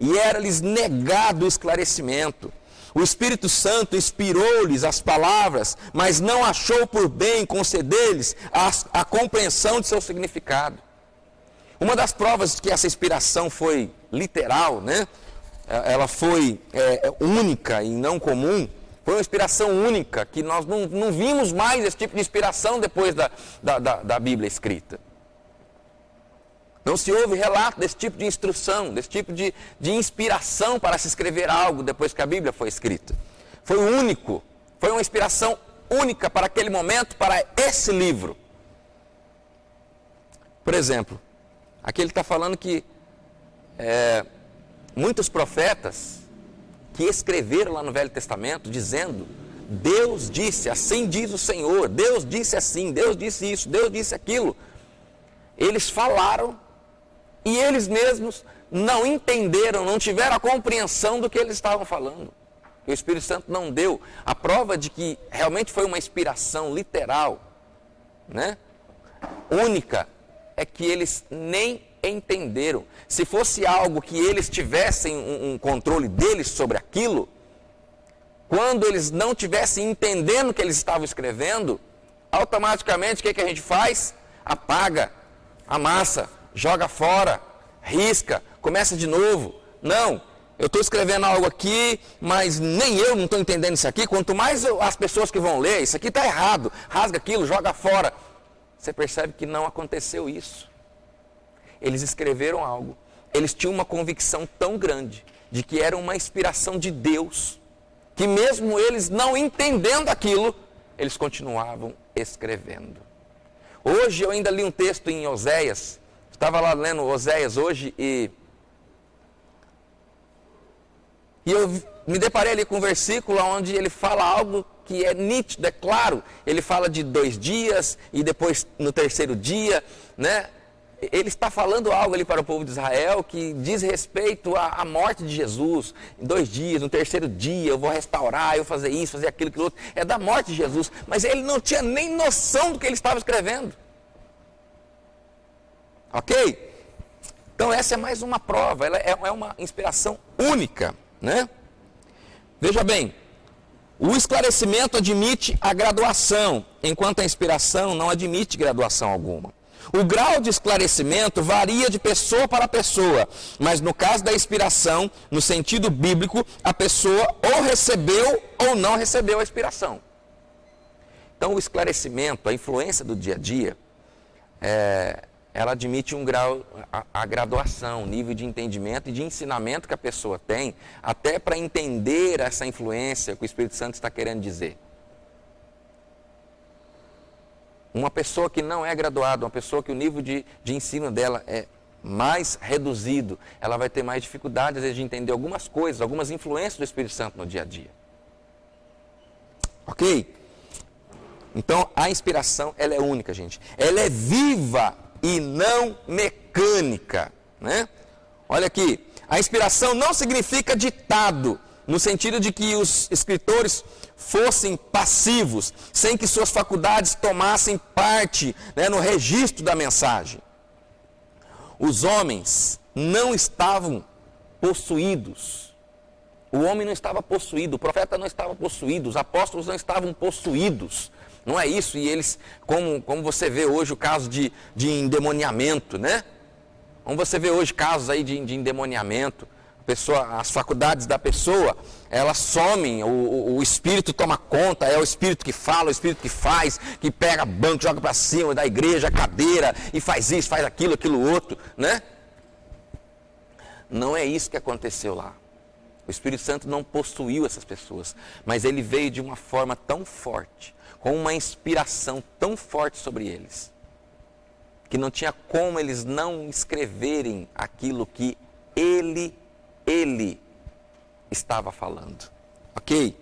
e era-lhes negado o esclarecimento. O Espírito Santo inspirou-lhes as palavras, mas não achou por bem conceder-lhes a compreensão de seu significado. Uma das provas de que essa inspiração foi literal, né? Ela foi única e não comum, foi uma inspiração única, que nós não vimos mais esse tipo de inspiração depois da Bíblia escrita. Não se houve relato desse tipo de instrução, desse tipo de inspiração para se escrever algo depois que a Bíblia foi escrita. Foi único, foi uma inspiração única para aquele momento, para esse livro. Por exemplo, aqui ele está falando que muitos profetas que escreveram lá no Velho Testamento, dizendo, Deus disse, assim diz o Senhor, Deus disse assim, Deus disse isso, Deus disse aquilo. Eles falaram e eles mesmos não entenderam, não tiveram a compreensão do que eles estavam falando. O Espírito Santo não deu. A prova de que realmente foi uma inspiração literal, né, única, é que eles nem entenderam. Se fosse algo que eles tivessem um controle deles sobre aquilo, quando eles não tivessem entendendo o que eles estavam escrevendo, automaticamente o que a gente faz? Apaga, amassa, joga fora, risca, começa de novo. Não, eu estou escrevendo algo aqui, mas nem eu não estou entendendo isso aqui, quanto mais as pessoas que vão ler, isso aqui está errado, rasga aquilo, joga fora. Você percebe que não aconteceu isso. Eles escreveram algo, eles tinham uma convicção tão grande de que era uma inspiração de Deus, que mesmo eles não entendendo aquilo, eles continuavam escrevendo. Hoje eu ainda li um texto em Oséias, estava lá lendo Oséias hoje e E eu me deparei ali com um versículo onde ele fala algo que é nítido, é claro. Ele fala de 2 dias e depois no terceiro dia, né? Ele está falando algo ali para o povo de Israel que diz respeito à morte de Jesus. Em 2 dias, no terceiro dia eu vou restaurar, eu vou fazer isso, fazer aquilo, aquilo outro. É da morte de Jesus. Mas ele não tinha nem noção do que ele estava escrevendo. Ok? Então essa é mais uma prova, ela é uma inspiração única, né? Veja bem, o esclarecimento admite a graduação, enquanto a inspiração não admite graduação alguma. O grau de esclarecimento varia de pessoa para pessoa, mas no caso da inspiração, no sentido bíblico, a pessoa ou recebeu ou não recebeu a inspiração. Então o esclarecimento, a influência do dia a dia, ela admite um grau, a graduação, nível de entendimento e de ensinamento que a pessoa tem, até para entender essa influência que o Espírito Santo está querendo dizer. Uma pessoa que não é graduada, uma pessoa que o nível de ensino dela é mais reduzido, ela vai ter mais dificuldade, às vezes, de entender algumas coisas, algumas influências do Espírito Santo no dia a dia. Ok? Então, a inspiração, ela é única, gente. Ela é viva e não mecânica, né? Olha aqui, a inspiração não significa ditado, no sentido de que os escritores fossem passivos, sem que suas faculdades tomassem parte, né, no registro da mensagem. Os homens não estavam possuídos. O homem não estava possuído, o profeta não estava possuído, os apóstolos não estavam possuídos. Não é isso, e eles, como você vê hoje o caso de endemoniamento, né? Como você vê hoje casos aí de endemoniamento, as faculdades da pessoa, elas somem, o espírito toma conta, é o espírito que fala, o espírito que faz, que pega banco, joga para cima da igreja, cadeira, e faz isso, faz aquilo, aquilo outro, né? Não é isso que aconteceu lá. O Espírito Santo não possuiu essas pessoas, mas ele veio de uma forma tão forte, com uma inspiração tão forte sobre eles, que não tinha como eles não escreverem aquilo que ele estava falando. Ok?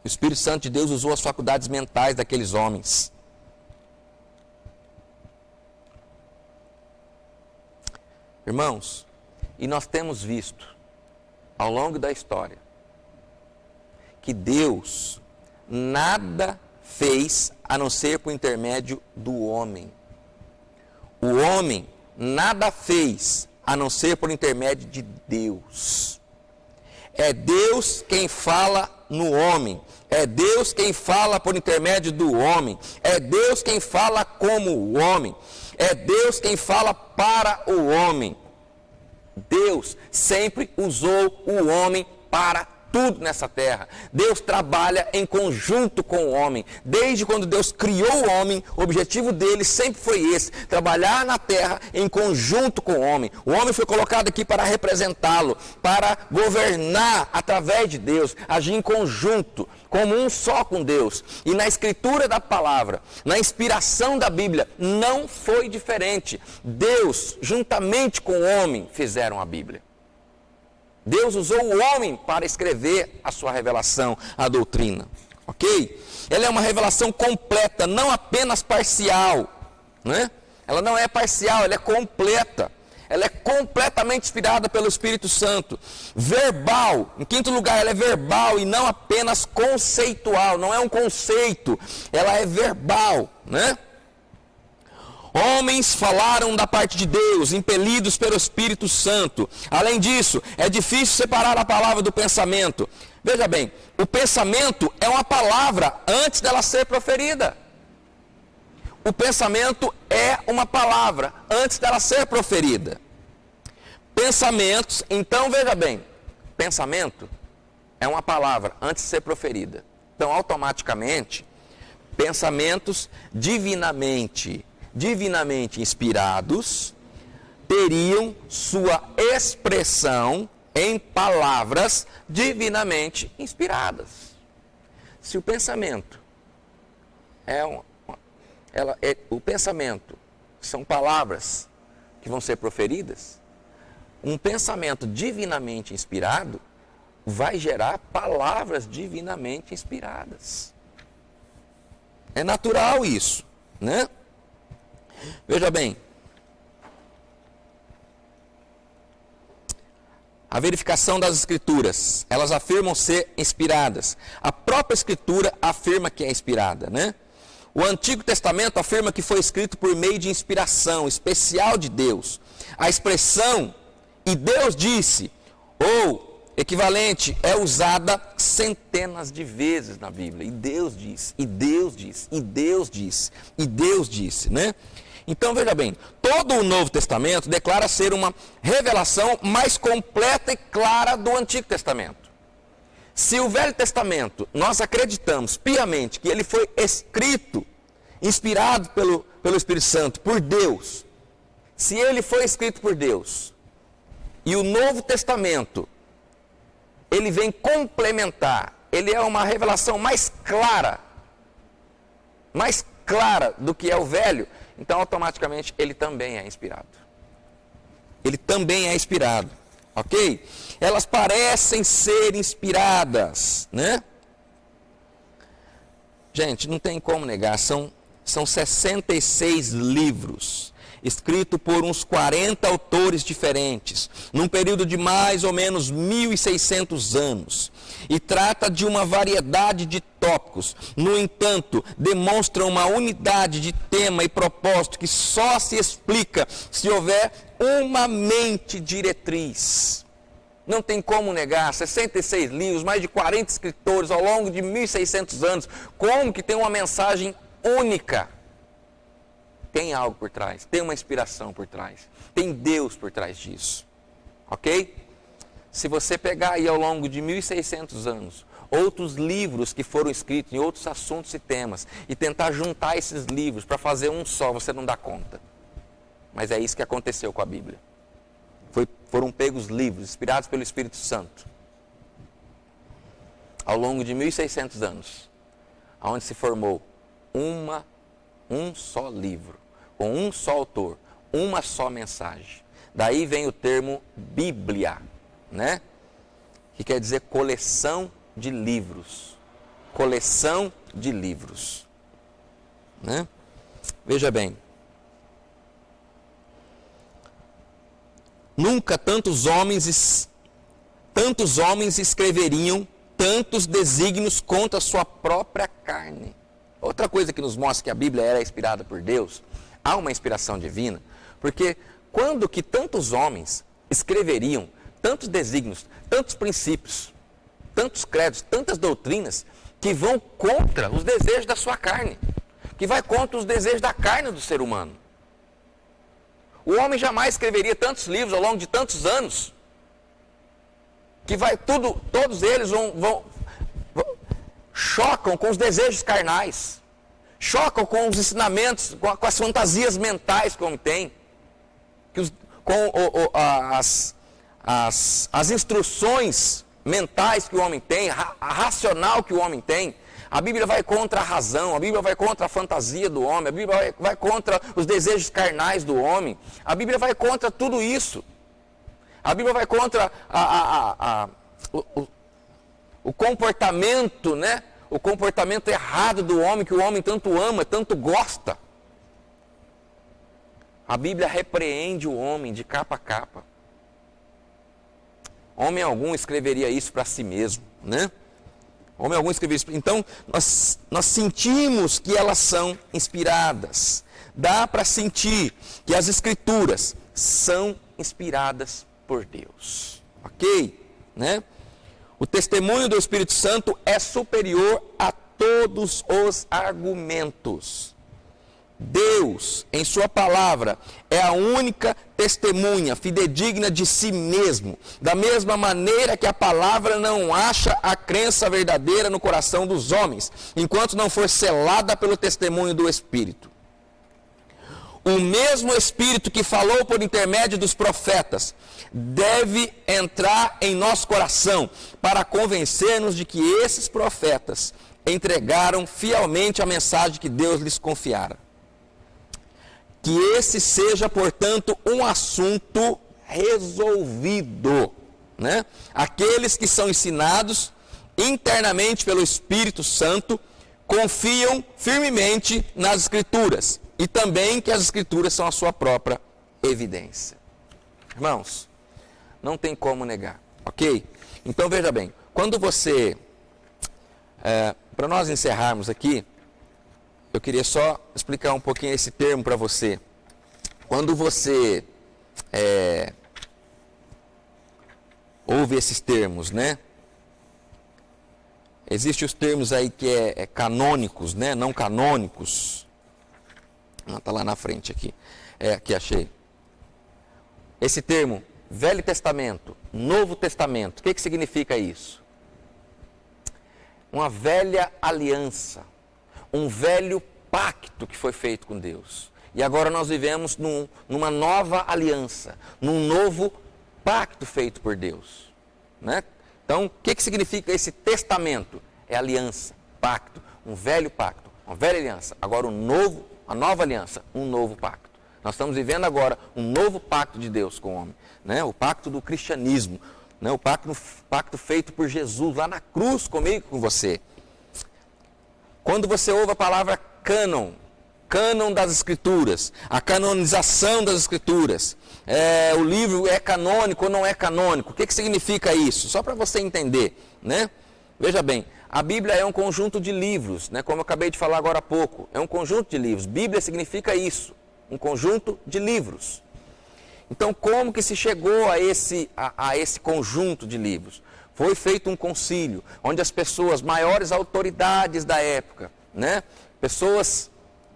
O Espírito Santo de Deus usou as faculdades mentais daqueles homens. Irmãos, e nós temos visto, ao longo da história, que Deus nada fez a não ser por intermédio do homem. O homem nada fez a não ser por intermédio de Deus. É Deus quem fala no homem. É Deus quem fala por intermédio do homem. É Deus quem fala como o homem. É Deus quem fala para o homem. Deus sempre usou o homem para tudo nessa terra. Deus trabalha em conjunto com o homem. Desde quando Deus criou o homem, o objetivo dele sempre foi esse: trabalhar na terra em conjunto com o homem. O homem foi colocado aqui para representá-lo, para governar através de Deus, agir em conjunto, como um só com Deus. E na escritura da palavra, na inspiração da Bíblia, não foi diferente. Deus, juntamente com o homem, fizeram a Bíblia. Deus usou o homem para escrever a sua revelação, a doutrina. Ok? Ela é uma revelação completa, não apenas parcial, né? Ela não é parcial, ela é completa. Ela é completamente inspirada pelo Espírito Santo. Verbal, em quinto lugar, ela é verbal e não apenas conceitual. Não é um conceito, ela é verbal, né? Homens falaram da parte de Deus, impelidos pelo Espírito Santo. Além disso, é difícil separar a palavra do pensamento. Veja bem, o pensamento é uma palavra antes dela ser proferida. O pensamento é uma palavra antes dela ser proferida. Pensamentos, então veja bem, pensamento é uma palavra antes de ser proferida. Então, automaticamente, pensamentos divinamente inspirados teriam sua expressão em palavras divinamente inspiradas. Se o pensamento o pensamento são palavras que vão ser proferidas, um pensamento divinamente inspirado vai gerar palavras divinamente inspiradas. É natural isso, né? Veja bem, a verificação das Escrituras, elas afirmam ser inspiradas. A própria Escritura afirma que é inspirada, né? O Antigo Testamento afirma que foi escrito por meio de inspiração especial de Deus. A expressão, e Deus disse, ou equivalente, é usada centenas de vezes na Bíblia. E Deus disse, e Deus disse, e Deus disse, e Deus disse, né? Então, veja bem, todo o Novo Testamento declara ser uma revelação mais completa e clara do Antigo Testamento. Se o Velho Testamento, nós acreditamos piamente que ele foi escrito, inspirado pelo Espírito Santo, por Deus, se ele foi escrito por Deus, e o Novo Testamento, ele vem complementar, ele é uma revelação mais clara do que é o Velho, então automaticamente ele também é inspirado. Ele também é inspirado, ok? Elas parecem ser inspiradas, né? Gente, não tem como negar, são 66 livros, escritos por uns 40 autores diferentes, num período de mais ou menos 1.600 anos, e trata de uma variedade de tópicos. No entanto, demonstra uma unidade de tema e propósito que só se explica se houver uma mente diretriz. Não tem como negar, 66 livros, mais de 40 escritores ao longo de 1.600 anos, como que tem uma mensagem única? Tem algo por trás, tem uma inspiração por trás, tem Deus por trás disso, ok? Se você pegar aí ao longo de 1.600 anos, outros livros que foram escritos em outros assuntos e temas, e tentar juntar esses livros para fazer um só, você não dá conta. Mas é isso que aconteceu com a Bíblia. Foram pegos livros, inspirados pelo Espírito Santo, ao longo de 1.600 anos, onde se formou um só livro, com um só autor, uma só mensagem. Daí vem o termo Bíblia, né? Que quer dizer coleção de livros. Coleção de livros, né? Veja bem, nunca tantos homens escreveriam tantos desígnios contra a sua própria carne. Outra coisa que nos mostra que a Bíblia era inspirada por Deus, há uma inspiração divina, porque quando que tantos homens escreveriam tantos desígnios, tantos princípios, tantos credos, tantas doutrinas, que vão contra os desejos da sua carne, que vai contra os desejos da carne do ser humano. O homem jamais escreveria tantos livros ao longo de tantos anos, que vai todos eles chocam com os desejos carnais, chocam com os ensinamentos, com as fantasias mentais que o homem tem, as instruções mentais que o homem tem, a racional que o homem tem. A Bíblia vai contra a razão, a Bíblia vai contra a fantasia do homem, a Bíblia vai contra os desejos carnais do homem, a Bíblia vai contra tudo isso. A Bíblia vai contra o comportamento, né? O comportamento errado do homem, que o homem tanto ama, tanto gosta. A Bíblia repreende o homem de capa a capa. Homem algum escreveria isso para si mesmo, né? Homem algum escreveria isso. Então, nós sentimos que elas são inspiradas. Dá para sentir que as Escrituras são inspiradas por Deus. Ok? Né? O testemunho do Espírito Santo é superior a todos os argumentos. Deus, em sua palavra, é a única testemunha fidedigna de si mesmo, da mesma maneira que a palavra não acha a crença verdadeira no coração dos homens, enquanto não for selada pelo testemunho do Espírito. O mesmo Espírito que falou por intermédio dos profetas deve entrar em nosso coração para convencer-nos de que esses profetas entregaram fielmente a mensagem que Deus lhes confiara. Que esse seja, portanto, um assunto resolvido, né? Aqueles que são ensinados internamente pelo Espírito Santo confiam firmemente nas Escrituras e também que as Escrituras são a sua própria evidência. Irmãos, não tem como negar, ok? Então veja bem, quando você, para nós encerrarmos aqui, eu queria só explicar um pouquinho esse termo para você. Quando você ouve esses termos, né? Existem os termos aí que é canônicos, né? Não canônicos. Está lá na frente aqui. Aqui achei. Esse termo, Velho Testamento, Novo Testamento, o que significa isso? Uma velha aliança, um velho pacto que foi feito com Deus. E agora nós vivemos numa nova aliança, num novo pacto feito por Deus, né? Então, o que significa esse testamento? É aliança, pacto, um velho pacto, uma velha aliança. Agora uma nova aliança, um novo pacto. Nós estamos vivendo agora um novo pacto de Deus com o homem, né? O pacto do cristianismo, né? O pacto feito por Jesus lá na cruz comigo e com você. Quando você ouve a palavra cânon das Escrituras, a canonização das Escrituras, o livro é canônico ou não é canônico, o que significa isso? Só para você entender, né? Veja bem, a Bíblia é um conjunto de livros, né? Como eu acabei de falar agora há pouco, é um conjunto de livros. Bíblia significa isso, um conjunto de livros. Então, como que se chegou a esse conjunto de livros? Foi feito um concílio, onde as pessoas, maiores autoridades da época, né? Pessoas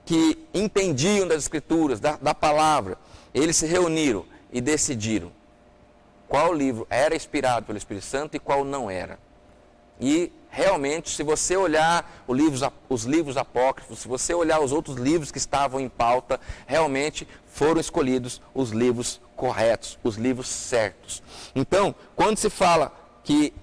que entendiam das Escrituras, da palavra, eles se reuniram e decidiram qual livro era inspirado pelo Espírito Santo e qual não era. E realmente, se você olhar os livros apócrifos, se você olhar os outros livros que estavam em pauta, realmente foram escolhidos os livros corretos, os livros certos. Então, quando se fala que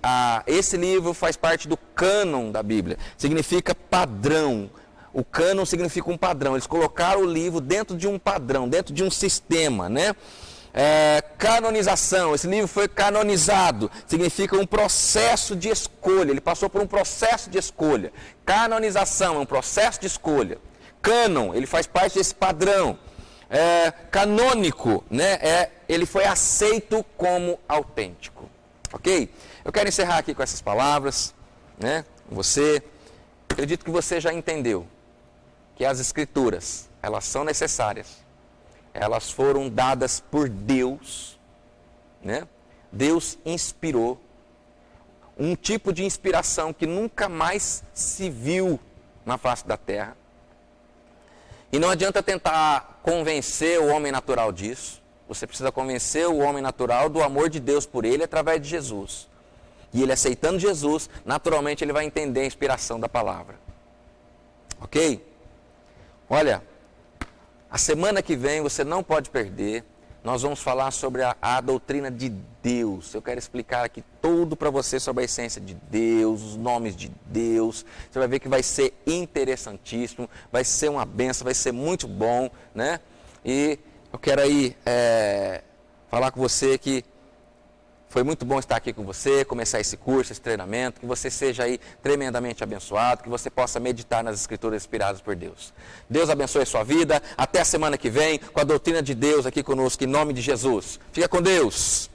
esse livro faz parte do cânon da Bíblia, significa padrão. O cânon significa um padrão. Eles colocaram o livro dentro de um padrão, dentro de um sistema, né? Canonização, esse livro foi canonizado, significa um processo de escolha, ele passou por um processo de escolha. Canonização é um processo de escolha. Cânon, ele faz parte desse padrão. Canônico, né? Ele foi aceito como autêntico, ok? Eu quero encerrar aqui com essas palavras, né? Você, acredito que você já entendeu que as Escrituras, elas são necessárias. Elas foram dadas por Deus, né? Deus inspirou um tipo de inspiração que nunca mais se viu na face da terra. E não adianta tentar convencer o homem natural disso. Você precisa convencer o homem natural do amor de Deus por ele através de Jesus. E ele aceitando Jesus, naturalmente ele vai entender a inspiração da palavra. Ok? Olha, a semana que vem você não pode perder. Nós vamos falar sobre a doutrina de Deus. Eu quero explicar aqui tudo para você sobre a essência de Deus, os nomes de Deus. Você vai ver que vai ser interessantíssimo, vai ser uma benção, vai ser muito bom, né? E eu quero aí falar com você que foi muito bom estar aqui com você, começar esse curso, esse treinamento, que você seja aí tremendamente abençoado, que você possa meditar nas Escrituras inspiradas por Deus. Deus abençoe a sua vida, até a semana que vem, com a doutrina de Deus aqui conosco, em nome de Jesus. Fica com Deus.